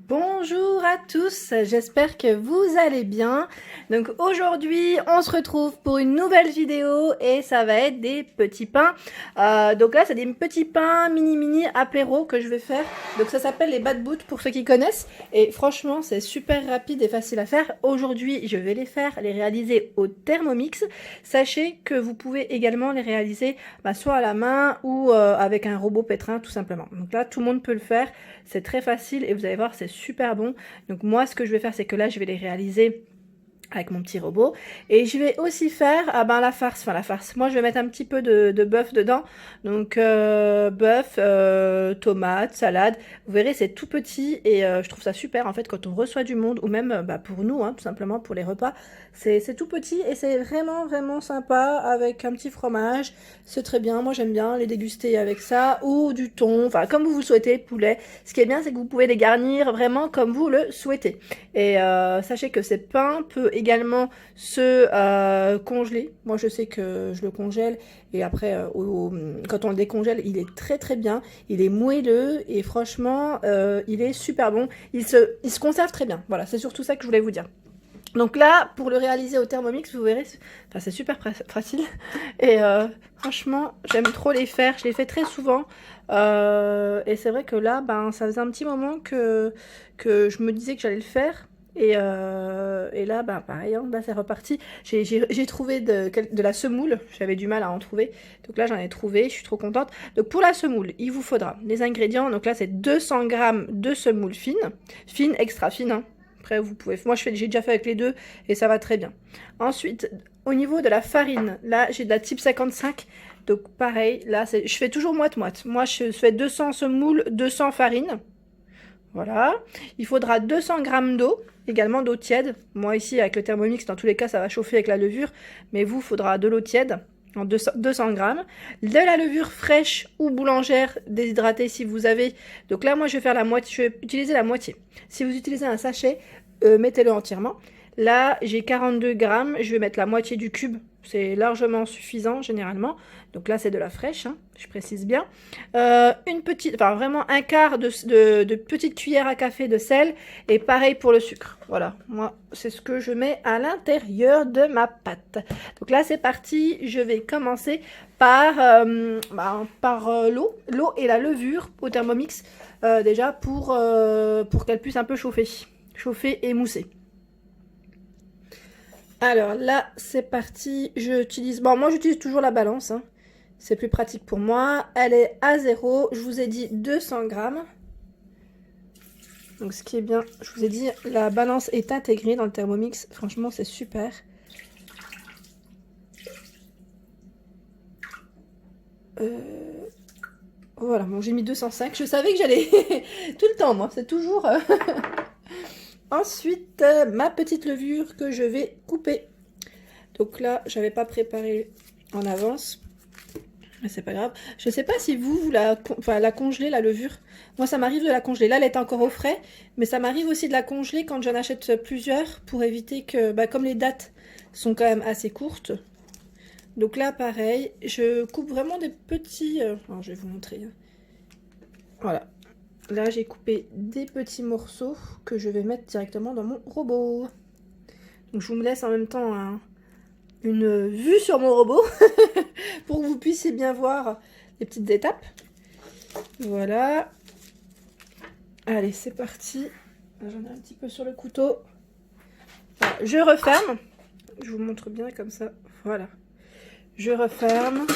Bonjour à tous, j'espère que vous allez bien. Donc aujourd'hui on se retrouve pour une nouvelle vidéo et ça va être des petits pains. Donc là c'est des petits pains mini apéro que je vais faire. Donc ça s'appelle les bad boot pour ceux qui connaissent. Et franchement c'est super rapide et facile à faire. Aujourd'hui je vais les réaliser au Thermomix. Sachez que vous pouvez également les réaliser soit à la main ou avec un robot pétrin tout simplement. Donc là tout le monde peut le faire, c'est très facile et vous allez voir c'est super bon. Donc moi ce que je vais faire c'est que là je vais les réaliser avec mon petit robot et je vais aussi faire la farce. Moi je vais mettre un petit peu de bœuf dedans, donc bœuf, tomate, salade. Vous verrez c'est tout petit et je trouve ça super en fait quand on reçoit du monde ou même pour nous tout simplement pour les repas. C'est tout petit et c'est vraiment sympa avec un petit fromage. C'est très bien, moi j'aime bien les déguster avec ça ou du thon, enfin comme vous le souhaitez, poulet. Ce qui est bien c'est que vous pouvez les garnir vraiment comme vous le souhaitez. Et sachez que ces pains peuvent également se congeler. Moi je sais que je le congèle et après quand on le décongèle il est très bien. Il est moelleux et franchement il est super bon. Il se conserve très bien. Voilà, c'est surtout ça que je voulais vous dire. Donc là, pour le réaliser au Thermomix, vous verrez, c'est super facile. Et franchement, j'aime trop les faire. Je les fais très souvent. Et c'est vrai que là, ça faisait un petit moment que je me disais que j'allais le faire. Et là, pareil, là c'est reparti. J'ai trouvé de la semoule. J'avais du mal à en trouver. Donc là, j'en ai trouvé. Je suis trop contente. Donc pour la semoule, il vous faudra les ingrédients. Donc là, c'est 200 g de semoule fine, extra fine, hein. Après, vous pouvez. Moi, j'ai déjà fait avec les deux et ça va très bien. Ensuite, au niveau de la farine, là, j'ai de la type 55. Donc, pareil, là, je fais toujours moite-moite. Moi, je fais 200 semoule, 200 farine. Voilà. Il faudra 200 g d'eau, également d'eau tiède. Moi, ici, avec le Thermomix, dans tous les cas, ça va chauffer avec la levure. Mais vous, il faudra de l'eau tiède. En 200 g, de la levure fraîche ou boulangère déshydratée si vous avez. Donc là moi je vais faire la moitié, je vais utiliser la moitié. Si vous utilisez un sachet, mettez-le entièrement. Là j'ai 42 g, je vais mettre la moitié du cube, c'est largement suffisant généralement. Donc là c'est de la fraîche, hein, je précise bien. Vraiment un quart de petite cuillère à café de sel et pareil pour le sucre. Voilà, moi c'est ce que je mets à l'intérieur de ma pâte. Donc là c'est parti, je vais commencer par l'eau et la levure au Thermomix déjà pour qu'elle puisse un peu chauffer et mousser. Alors là c'est parti, moi j'utilise toujours la balance, hein. C'est plus pratique pour moi. Elle est à 0. Je vous ai dit 200 g. Donc ce qui est bien, je vous ai dit, la balance est intégrée dans le Thermomix. Franchement, c'est super. Voilà, bon, j'ai mis 205. Je savais que j'allais tout le temps, moi. C'est toujours... Ensuite, ma petite levure que je vais couper. Donc là, j'avais pas préparé en avance. Mais c'est pas grave. Je sais pas si vous la congelez, la levure. Moi, ça m'arrive de la congeler. Là, elle est encore au frais. Mais ça m'arrive aussi de la congeler quand j'en achète plusieurs. Pour éviter que, comme les dates sont quand même assez courtes. Donc là, pareil. Je coupe vraiment des petits... Alors, je vais vous montrer. Voilà. Là, j'ai coupé des petits morceaux que je vais mettre directement dans mon robot. Donc, je vous laisse en même temps une vue sur mon robot pour que vous puissiez bien voir les petites étapes. Voilà. Allez, c'est parti. J'en ai un petit peu sur le couteau. Voilà, je referme. Je vous montre bien comme ça. Voilà. Je referme.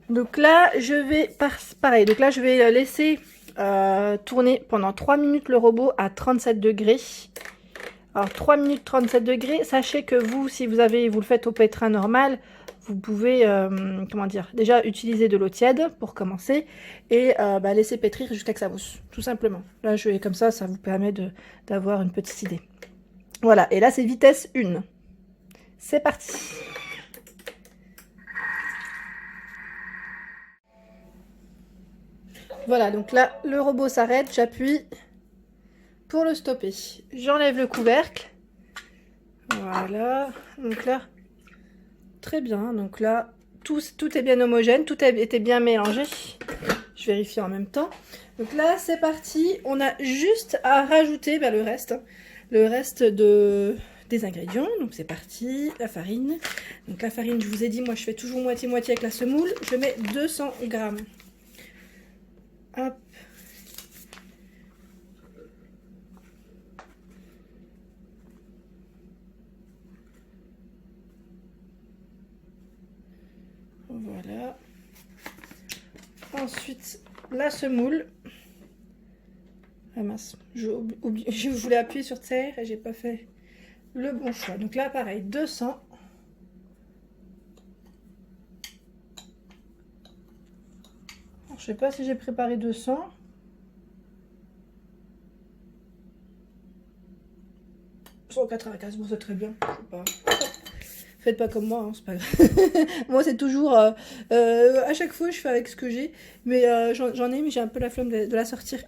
Donc là, je vais pareil. Donc là, je vais laisser tourner pendant 3 minutes le robot à 37 degrés. Alors 3 minutes 37 degrés, sachez que vous, si vous le faites au pétrin normal, vous pouvez, déjà utiliser de l'eau tiède pour commencer et laisser pétrir jusqu'à que ça mousse, tout simplement. Là je vais comme ça vous permet d'avoir une petite idée. Voilà, et là c'est vitesse 1. C'est parti. Voilà, donc là le robot s'arrête, j'appuie pour le stopper. J'enlève le couvercle. Voilà, donc là, très bien. Donc là, tout est bien homogène, tout a été bien mélangé. Je vérifie en même temps. Donc là, c'est parti. On a juste à rajouter le reste des ingrédients. Donc c'est parti. La farine. Donc la farine, je vous ai dit, moi je fais toujours moitié-moitié avec la semoule. Je mets 200 grammes. Hop. Voilà. Ensuite, la semoule. Ah mince, je voulais appuyer sur terre et j'ai pas fait le bon choix. Donc là, pareil, 200. Alors, je sais pas si j'ai préparé 200. $195, bon, c'est très bien. Je sais pas. Faites pas comme moi, hein, c'est pas grave. Moi, c'est toujours... à chaque fois, je fais avec ce que j'ai. Mais j'en ai, mais j'ai un peu la flemme de la sortir.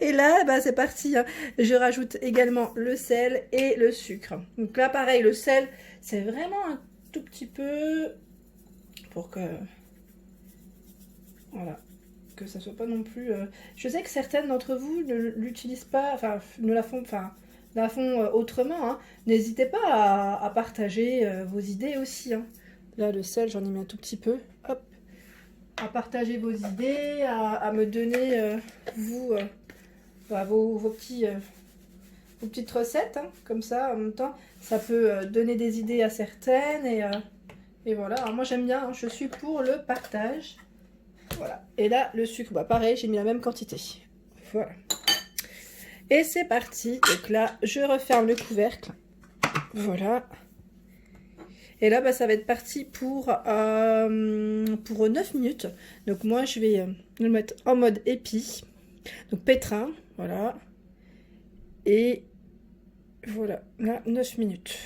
Et là, bah, c'est parti. Hein. Je rajoute également le sel et le sucre. Donc là, pareil, le sel, c'est vraiment un tout petit peu... Pour que... Voilà. Que ça soit pas non plus... Je sais que certaines d'entre vous ne l'utilisent pas, enfin, ne la font... Enfin, la font autrement, hein. N'hésitez pas à partager vos idées aussi. Hein. Là, le sel, j'en ai mis un tout petit peu. Hop. À partager vos idées, à me donner, vous, vos petites recettes. Hein. Comme ça, en même temps, ça peut donner des idées à certaines. Et voilà. Alors, moi, j'aime bien. Hein. Je suis pour le partage. Voilà. Et là, le sucre, bah, pareil, j'ai mis la même quantité. Voilà. Et c'est parti. Donc là, je referme le couvercle. Voilà. Et là, bah, ça va être parti pour 9 minutes. Donc moi, je vais le mettre en mode épi. Donc pétrin, voilà. Et voilà, là, 9 minutes.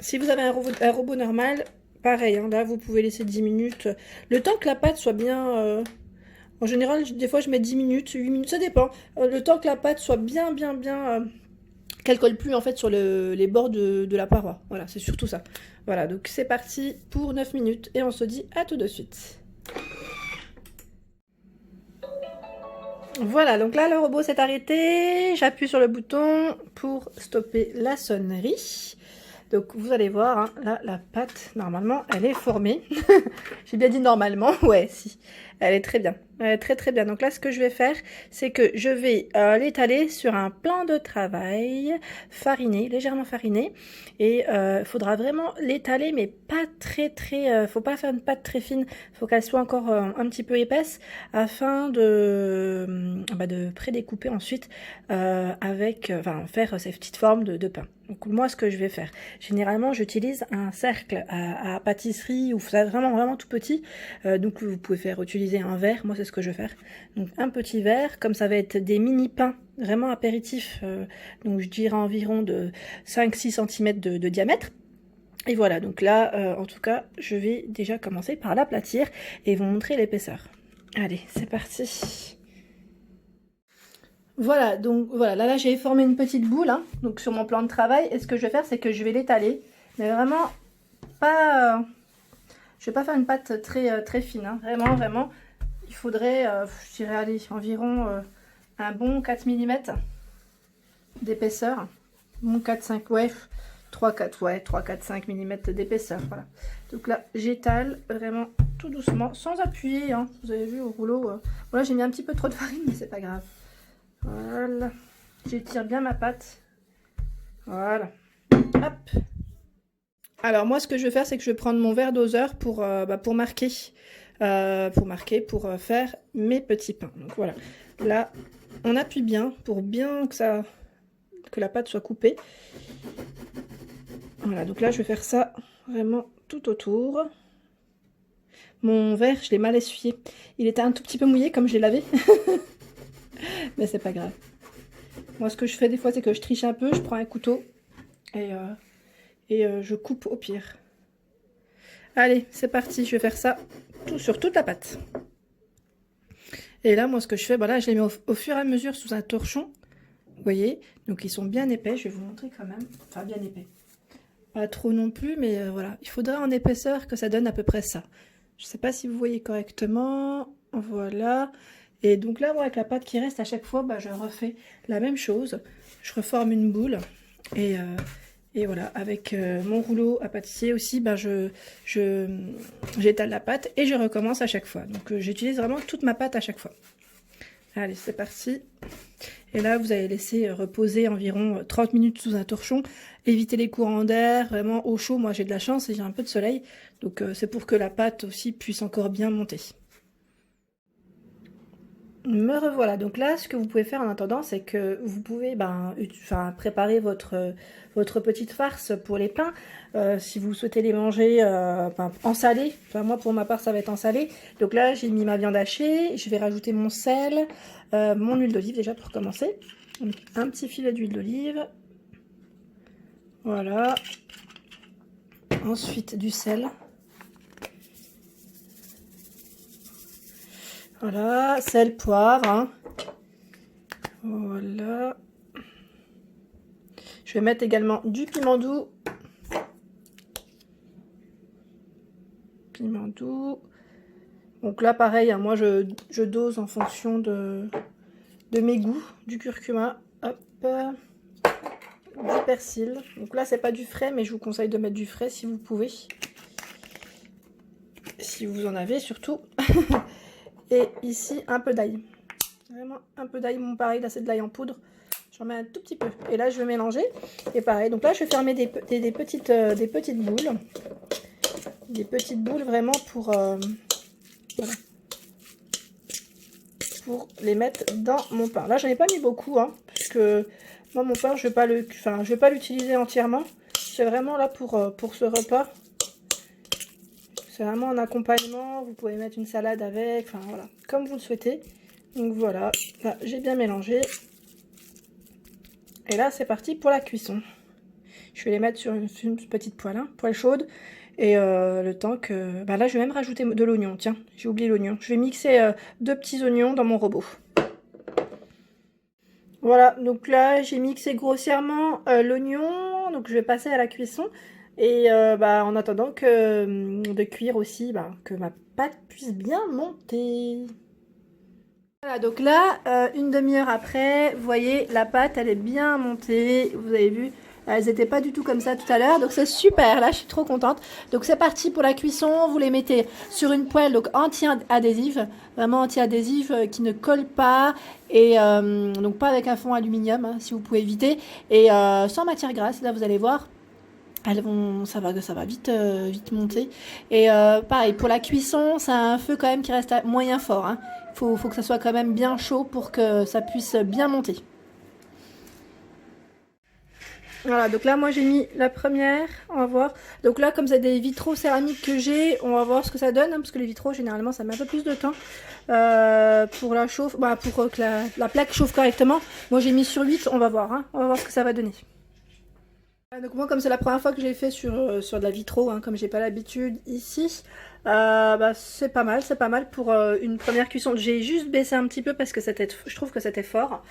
Si vous avez un robot normal, pareil, hein, là, vous pouvez laisser 10 minutes. Le temps que la pâte soit bien... En général, des fois, je mets 10 minutes, 8 minutes, ça dépend. Le temps que la pâte soit bien, qu'elle colle plus, en fait, sur les bords de la paroi. Voilà, c'est surtout ça. Voilà, donc c'est parti pour 9 minutes. Et on se dit à tout de suite. Voilà, donc là, le robot s'est arrêté. J'appuie sur le bouton pour stopper la sonnerie. Donc, vous allez voir, hein, là, la pâte, normalement, elle est formée. J'ai bien dit normalement, ouais, si. Elle est très bien. Elle est très très bien. Donc là, ce que je vais faire, c'est que je vais l'étaler sur un plan de travail fariné, légèrement fariné. Et il faudra vraiment l'étaler, mais pas faut pas faire une pâte très fine. Il faut qu'elle soit encore un petit peu épaisse, afin de prédécouper ensuite faire ces petites formes de pain. Donc moi, ce que je vais faire, généralement, j'utilise un cercle à pâtisserie, ou vraiment tout petit. Donc vous pouvez utiliser un verre, moi c'est ce que je vais faire. Donc un petit verre, comme ça va être des mini pains, vraiment apéritifs, donc je dirais environ de 5-6 cm de diamètre. Et voilà, donc là, en tout cas, je vais déjà commencer par l'aplatir et vous montrer l'épaisseur. Allez, c'est parti. Voilà, donc voilà, là j'ai formé une petite boule, hein, donc sur mon plan de travail. Et ce que je vais faire, c'est que je vais l'étaler, mais vraiment pas... je vais pas faire une pâte très fine, hein. Vraiment, il faudrait, je dirais, aller environ un bon 4 mm d'épaisseur. Bon 4-5, ouais, 3-4, 5 mm d'épaisseur, voilà. Donc là, j'étale vraiment tout doucement, sans appuyer, hein. Vous avez vu au rouleau, voilà, j'ai mis un petit peu trop de farine, mais c'est pas grave. Voilà, j'étire bien ma pâte. Voilà, hop. Alors moi, ce que je vais faire, c'est que je vais prendre mon verre doseur pour marquer, pour faire mes petits pains. Donc voilà, là, on appuie bien pour bien que la pâte soit coupée. Voilà, donc là, je vais faire ça vraiment tout autour. Mon verre, je l'ai mal essuyé. Il était un tout petit peu mouillé comme je l'ai lavé. Mais c'est pas grave. Moi, ce que je fais des fois, c'est que je triche un peu, je prends un couteau et je coupe au pire. Allez, c'est parti, je vais faire ça sur toute la pâte. Et là, moi, ce que je fais, je les mets au fur et à mesure sous un torchon. Vous voyez, donc ils sont bien épais, je vais vous montrer quand même. Enfin, bien épais. Pas trop non plus, mais voilà. Il faudra en épaisseur que ça donne à peu près ça. Je sais pas si vous voyez correctement. Voilà. Et donc là, moi, avec la pâte qui reste à chaque fois, bah, je refais la même chose. Je reforme une boule. Et voilà, avec mon rouleau à pâtissier aussi, bah, j'étale la pâte et je recommence à chaque fois. Donc j'utilise vraiment toute ma pâte à chaque fois. Allez, c'est parti. Et là, vous allez laisser reposer environ 30 minutes sous un torchon. Éviter les courants d'air, vraiment au chaud. Moi, j'ai de la chance et j'ai un peu de soleil. Donc, c'est pour que la pâte aussi puisse encore bien monter. Me revoilà. Donc là, ce que vous pouvez faire en attendant, c'est que vous pouvez préparer votre petite farce pour les pains. Si vous souhaitez les manger en salé, moi pour ma part ça va être en salé. Donc là, j'ai mis ma viande hachée, je vais rajouter mon sel, mon huile d'olive déjà pour commencer. Un petit filet d'huile d'olive. Voilà. Ensuite du sel. Voilà, sel, poivre. Hein. Voilà. Je vais mettre également du piment doux. Piment doux. Donc là, pareil, hein, moi je dose en fonction de mes goûts. Du curcuma, hop, du persil. Donc là, c'est pas du frais, mais je vous conseille de mettre du frais si vous pouvez. Si vous en avez surtout. Et ici, un peu d'ail. Vraiment un peu d'ail. Bon, pareil, là, c'est de l'ail en poudre. J'en mets un tout petit peu. Et là, je vais mélanger. Et pareil, donc là, je vais fermer des petites boules. Des petites boules vraiment pour, voilà, pour les mettre dans mon pain. Là, j'en ai pas mis beaucoup, hein, parce que moi, mon pain, je vais pas l'utiliser entièrement. C'est vraiment là pour ce repas. C'est vraiment un accompagnement, vous pouvez mettre une salade avec, enfin voilà, comme vous le souhaitez. Donc voilà, là j'ai bien mélangé. Et là c'est parti pour la cuisson. Je vais les mettre sur une petite poêle, hein, poêle chaude. Et le temps que... Bah là je vais même rajouter de l'oignon, tiens, j'ai oublié l'oignon. Je vais mixer 2 petits oignons dans mon robot. Voilà, donc là j'ai mixé grossièrement l'oignon, donc je vais passer à la cuisson. Et en attendant de cuire aussi, que ma pâte puisse bien monter. Voilà, donc là, une demi-heure après, vous voyez, la pâte, elle est bien montée. Vous avez vu, elles n'étaient pas du tout comme ça tout à l'heure. Donc c'est super, là, je suis trop contente. Donc c'est parti pour la cuisson. Vous les mettez sur une poêle donc anti-adhésive, vraiment anti-adhésive, qui ne colle pas. Et donc pas avec un fond aluminium, hein, si vous pouvez éviter. Et sans matière grasse, là, vous allez voir. Ça va vite monter. Et pareil, pour la cuisson, c'est un feu quand même qui reste moyen fort. Hein. Faut que ça soit quand même bien chaud pour que ça puisse bien monter. Voilà, donc là, moi, j'ai mis la première. On va voir. Donc là, comme c'est des vitraux céramiques que j'ai, on va voir ce que ça donne. Hein, parce que les vitraux, généralement, ça met un peu plus de temps pour la chauffe, pour que la plaque chauffe correctement. Moi, j'ai mis sur 8. On va voir. Hein, on va voir ce que ça va donner. Donc moi, comme c'est la première fois que j'ai fait sur de la vitro, hein, comme j'ai pas l'habitude ici, c'est pas mal pour une première cuisson. J'ai juste baissé un petit peu parce que je trouve que c'était fort.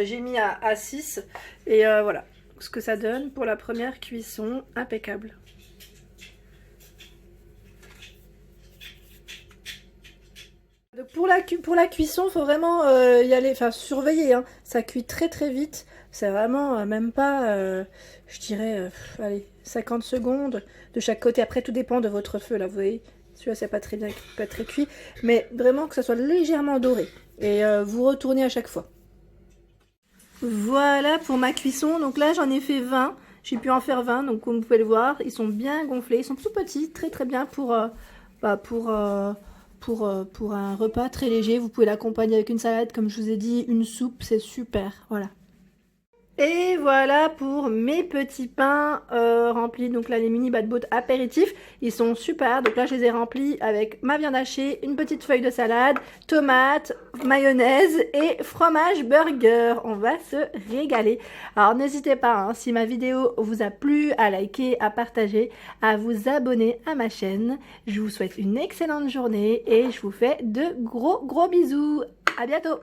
J'ai mis à 6 et voilà ce que ça donne pour la première cuisson, impeccable. Donc pour la cuisson, il faut vraiment y aller, surveiller, hein. Ça cuit très très vite. C'est vraiment même pas, je dirais, allez, 50 secondes de chaque côté. Après, tout dépend de votre feu, là, vous voyez. Celui-là, c'est pas très bien, pas très cuit. Mais vraiment que ça soit légèrement doré. Et vous retournez à chaque fois. Voilà pour ma cuisson. Donc là, j'en ai fait 20. J'ai pu en faire 20, donc comme vous pouvez le voir, ils sont bien gonflés. Ils sont tout petits, très très bien pour un repas très léger. Vous pouvez l'accompagner avec une salade, comme je vous ai dit, une soupe, c'est super. Voilà. Et voilà pour mes petits pains remplis. Donc là, les mini bad boat apéritifs, ils sont super. Donc là, je les ai remplis avec ma viande hachée, une petite feuille de salade, tomates, mayonnaise et fromage burger. On va se régaler. Alors n'hésitez pas, hein, si ma vidéo vous a plu, à liker, à partager, à vous abonner à ma chaîne. Je vous souhaite une excellente journée et je vous fais de gros bisous. À bientôt.